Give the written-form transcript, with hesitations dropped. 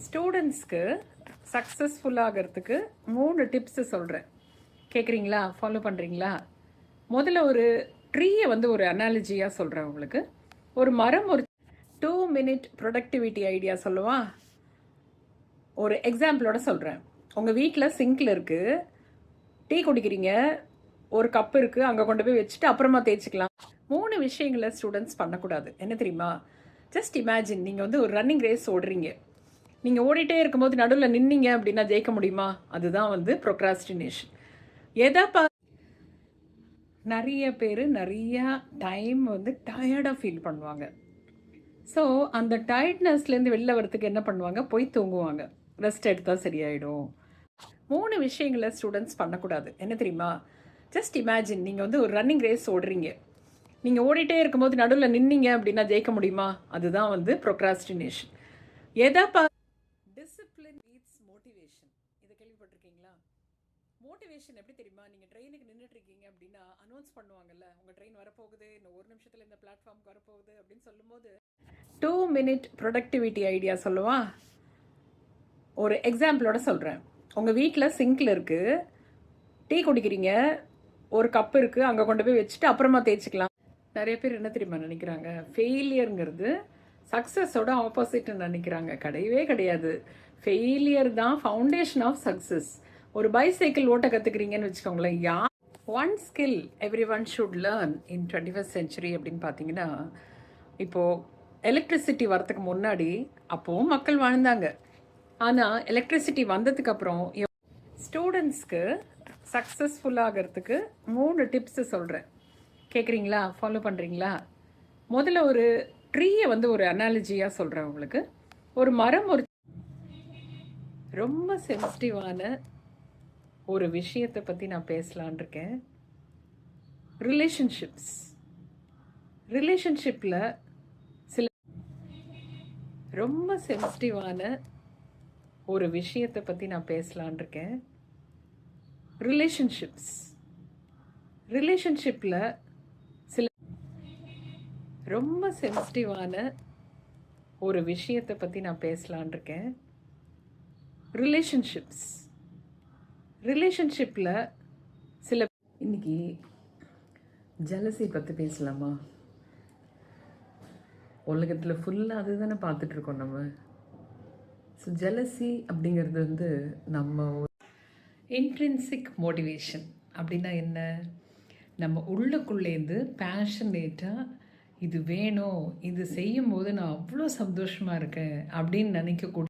ஸ்டூடெண்ட்ஸ்க்கு சக்ஸஸ்ஃபுல்லாகிறதுக்கு 3 டிப்ஸு சொல்கிறேன். கேட்குறீங்களா? ஃபாலோ பண்ணுறீங்களா? முதல்ல ஒரு ட்ரீயை ஒரு அனாலஜியாக சொல்கிறேன் உங்களுக்கு. ஒரு மரம் ஒரு 2 மினிட் ப்ரொடக்டிவிட்டி ஐடியா சொல்லுவா. ஒரு எக்ஸாம்பிளோட சொல்கிறேன். உங்கள் வீட்டில் சிங்கில் இருக்குது, டீ குடிக்கிறீங்க, ஒரு கப் இருக்குது, அங்கே கொண்டு போய் வச்சுட்டு அப்புறமா தேய்ச்சிக்கலாம். 3 விஷயங்களை ஸ்டூடெண்ட்ஸ் பண்ணக்கூடாது. என்ன தெரியுமா? ஜஸ்ட் இமேஜின், நீங்கள் ஒரு ரன்னிங் ரேஸ் ஓடுறீங்க. நீங்கள் ஓடிட்டே இருக்கும்போது நடுவில் நின்னீங்க அப்படின்னா ஜெயிக்க முடியுமா? அதுதான் ப்ரொக்ராஸ்டினேஷன். நிறைய பேர் நிறையா டைம் டயர்டாக ஃபீல் பண்ணுவாங்க. ஸோ அந்த டயர்ட்னஸ்லேருந்து வெளில வரத்துக்கு என்ன பண்ணுவாங்க? போய் தூங்குவாங்க. ரெஸ்ட் எடுத்தால் சரியாயிடும். 3 விஷயங்களை ஸ்டூடெண்ட்ஸ் பண்ணக்கூடாது. என்ன தெரியுமா? ஜஸ்ட் இமேஜின், நீங்கள் ஒரு ரன்னிங் ரேஸ் ஓடுறீங்க. நீங்கள் ஓடிட்டே இருக்கும்போது நடுவில் நின்னீங்க அப்படின்னா ஜெயிக்க முடியுமா? அதுதான் ப்ரொக்ராஸ்டினேஷன். Discipline beads motivation. இதை கேள்விப்பட்டிருக்கீங்களா? மோட்டிவேஷன் எப்படி தெரியுமா? நீங்கள் ட்ரெயினுக்கு நின்றுட்டுருக்கீங்க அப்படின்னா அனௌன்ஸ் பண்ணுவாங்கல்ல, உங்கள் ட்ரெயின் வரப்போகுது, இன்னும் ஒரு நிமிஷத்தில் இந்த பிளாட்ஃபார்முக்கு வரப்போகுது அப்படின்னு சொல்லும்போது 2 மினிட் ப்ரொடக்டிவிட்டி ஐடியா சொல்லுவா. ஒரு எக்ஸாம்பிளோட சொல்கிறேன். உங்கள் வீட்டில் சிங்கில் இருக்குது, டீ குடிக்கிறீங்க, ஒரு கப் இருக்குது, அங்கே கொண்டு போய் வச்சுட்டு அப்புறமா தேய்ச்சிக்கலாம். நிறைய பேர் என்ன தெரியுமா நினைக்கிறாங்க? ஃபெயிலியருங்கிறது சக்ஸஸோட ஆப்போசிட்னு நினைக்கிறாங்க. கிடையவே கிடையாது. ஃபெயிலியர் தான் ஃபவுண்டேஷன் ஆஃப் சக்ஸஸ். ஒரு பைசைக்கிள் ஓட்ட கற்றுக்கிறீங்கன்னு வச்சுக்கோங்களேன். One skill every one should learn in 21st century அப்படின்னு பார்த்தீங்கன்னா, இப்போது எலக்ட்ரிசிட்டி வரத்துக்கு முன்னாடி அப்போவும் மக்கள் வாழ்ந்தாங்க. ஆனால் எலக்ட்ரிசிட்டி வந்ததுக்கப்புறம் ஸ்டூடெண்ட்ஸ்க்கு சக்ஸஸ்ஃபுல்லாகிறதுக்கு 3 டிப்ஸு சொல்கிறேன். கேட்குறீங்களா? ஃபாலோ பண்ணுறீங்களா? முதல்ல ஒரு ட்ரீயை ஒரு அனாலஜியாக சொல்கிறேன் உங்களுக்கு. ஒரு மரம் ரொம்ப சென்சிட்டிவான ஒரு விஷயத்தை பற்றி நான் பேசலான் இருக்கேன். ரிலேஷன்ஷிப்பில் சில ரொம்ப சென்சிட்டிவான ஒரு விஷயத்தை பற்றி நான் பேசலான் இருக்கேன். ரிலேஷன்ஷிப்பில் சில ரொம்ப சென்சிட்டிவான ஒரு விஷயத்தை பற்றி நான் பேசலான் இருக்கேன். ரிலேஷன்ஷிப்பில் சில இன்னைக்கு ஜலசி பற்றி பேசலாமா? உலகத்தில் ஃபுல்லாக அது தானே பார்த்துட்ருக்கோம் நம்ம. ஸோ ஜலசி அப்படிங்கிறது நம்ம இன்ட்ரின்சிக் மோட்டிவேஷன் அப்படின்னா என்ன? நம்ம உள்ளுக்குள்ளேருந்து பேஷனேட்டாக இது வேணும், இது செய்யும்போது நான் அவ்வளோ சந்தோஷமாக இருக்கேன் அப்படின்னு நினைக்கக்கூடிய